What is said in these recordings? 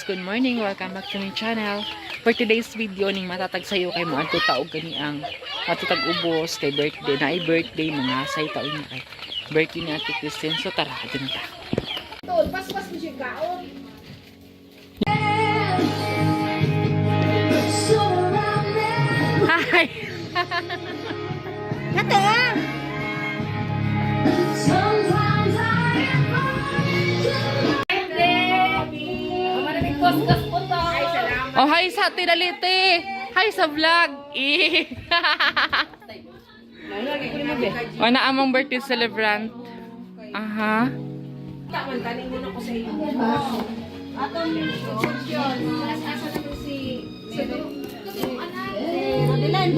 good morning. Welcome back to my channel. For today's video, ning matatag sayo kay mo adto taog gani ang matutag ubos kay birthday na ay birthday mga say taon na kay birthday ni Ate Christine. So tara, adto na ta. Pas-pas mo siya gaon. Hi! Kata! Oh, hi sa Ate Dalite! Hi sa vlog! O na among birthday celebrant. Aha. Taman kanin muna ko sa iyo. Atong solution. Asa na si Rodelan.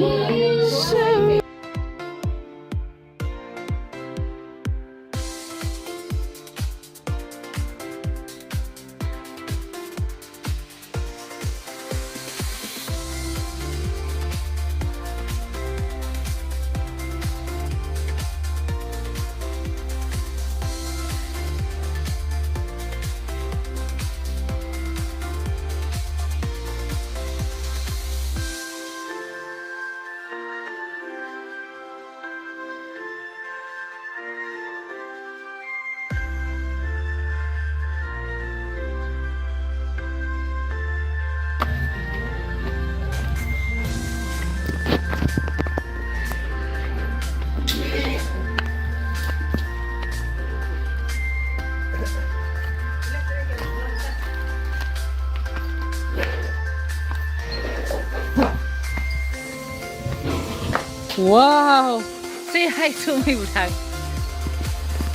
Wow! Say hi to my vlog.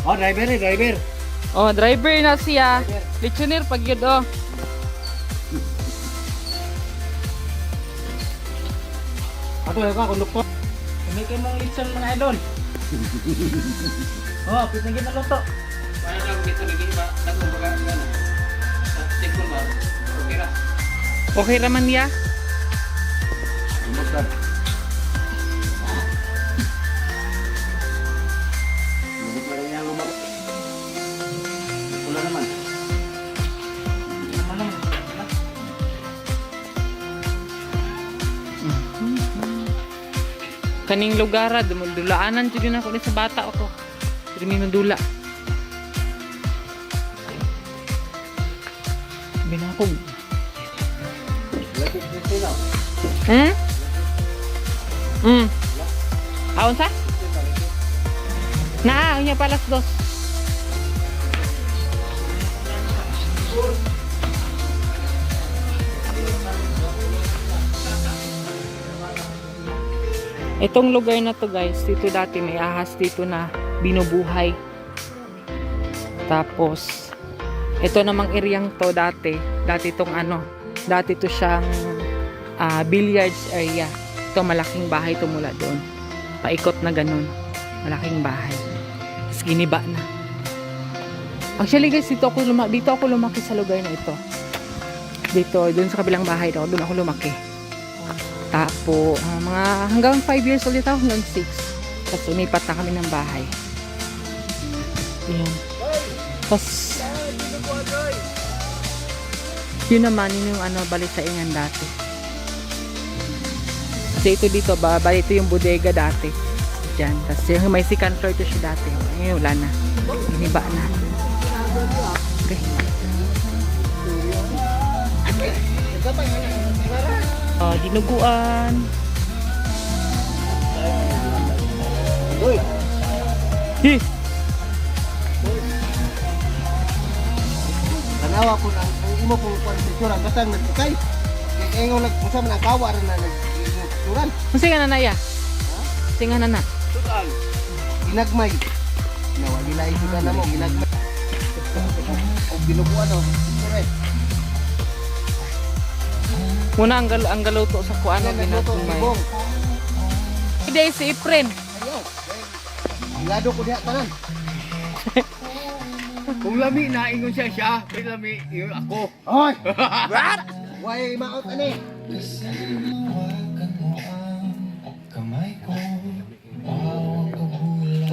Oh, driver eh, driver. Oh, driver na siya. Lechoner pag yun, oh. Ako ka, konduktor. Umikin mong litson mga idol. Oh, pinagin na luto. Paano lang dito naging ba? Nagkumbaga nga na. Sa tikon ba? Okay ra. Okay raman niya. Konduktor. Wala naman. Kaning lugar, dumulaanan jud na ako ni sa bata ako. Dili mi mandula. Binakog. Lapit dito na. Aon sa? Na, unya palas dos. Itong lugar na to guys, dito dati may ahas dito na binubuhay. Tapos, ito namang eryang to dati tong ano, dati to siyang billiards area. Ito malaking bahay to mula doon. Paikot na ganun. Malaking bahay. Tapos giniba na. Actually guys, dito ako lumaki sa lugar na ito. Dito, doon sa kabilang bahay daw, doon ako lumaki. Tapo, mga hanggang 5 years old ito, hanggang 6. Tapos umipat na kami ng bahay. Ayan. Tapos, yun naman, yun yung ano, balisaingan dati. Kasi ito dito, bali ito yung bodega dati. Diyan. Tapos yung may second floor ito siya dati. Ngayon, wala na. Giniba na. Okay. Dinuguan. Uy. Hi. Tanawa ko na ang imo pong picturean basta nagkay. Kaya ngayon nag-usa man ang kawa rin na nag-picturean. Sige na na ya. Sige na na. Tutal. Ginagmay. Nawagila ito ka na mo, ginagmay. O binubuan o. Correct. Muna ang galuto sa kuano ginagmay. Hindi si Efren. Ayaw. Ilado ko diha tanan. Kung lami na ingon siya, may lami yun ako. Hoy! What? Why maot ani? O,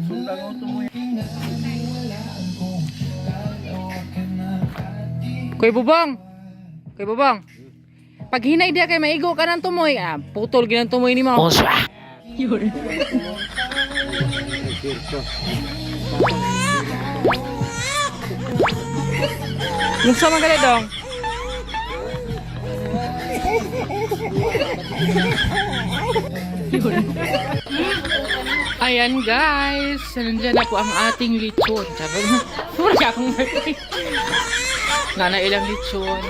sundan ko ito mo yan. Kuya Bubong, Kay Bobong. Pag hinay dia kay maigo ka ng tumoy, putol ginang tumoy ni mo. Yun. Yung sa mga dong. Ayan guys, nandiyan na po ang ating lechon. Sabi mo, wala akong nana ilang lechon.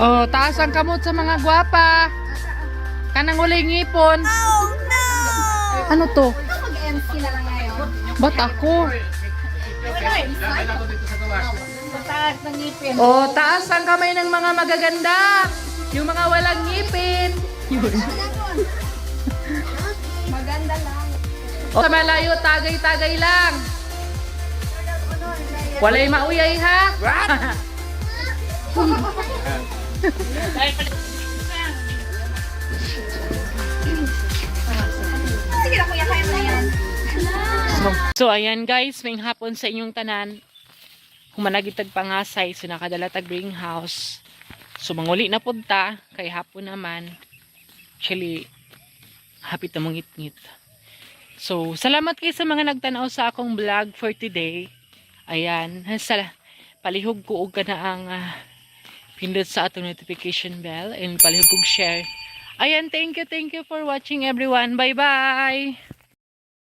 Oh, taas ang kamot sa mga gwapa. Kanang uling ngipon. Oh no! Ano to? Ikaw mag-MC na lang ngayon. Ba't ako? Mataas ng ngipin. Oh, taas ang kamay ng mga magaganda. Yung mga walang ngipin. Yun. Maganda lang. Oh, sa malayo, tagay-tagay lang. Walay mauyay ha. Sige na kuya, kaya mo na yan. So ayan guys, may hapon sa inyong tanan. Humanagitag pangasay, so nakadala tag greenhouse. So manguli na punta, kay hapon naman. Actually, hapit na mong ngit-ngit. So salamat kayo sa mga nagtanaw sa akong vlog for today. Ayan, palihog ko og ka na ang pindot sa atong notification bell and palihog kong share. Ayan, thank you for watching everyone. Bye-bye!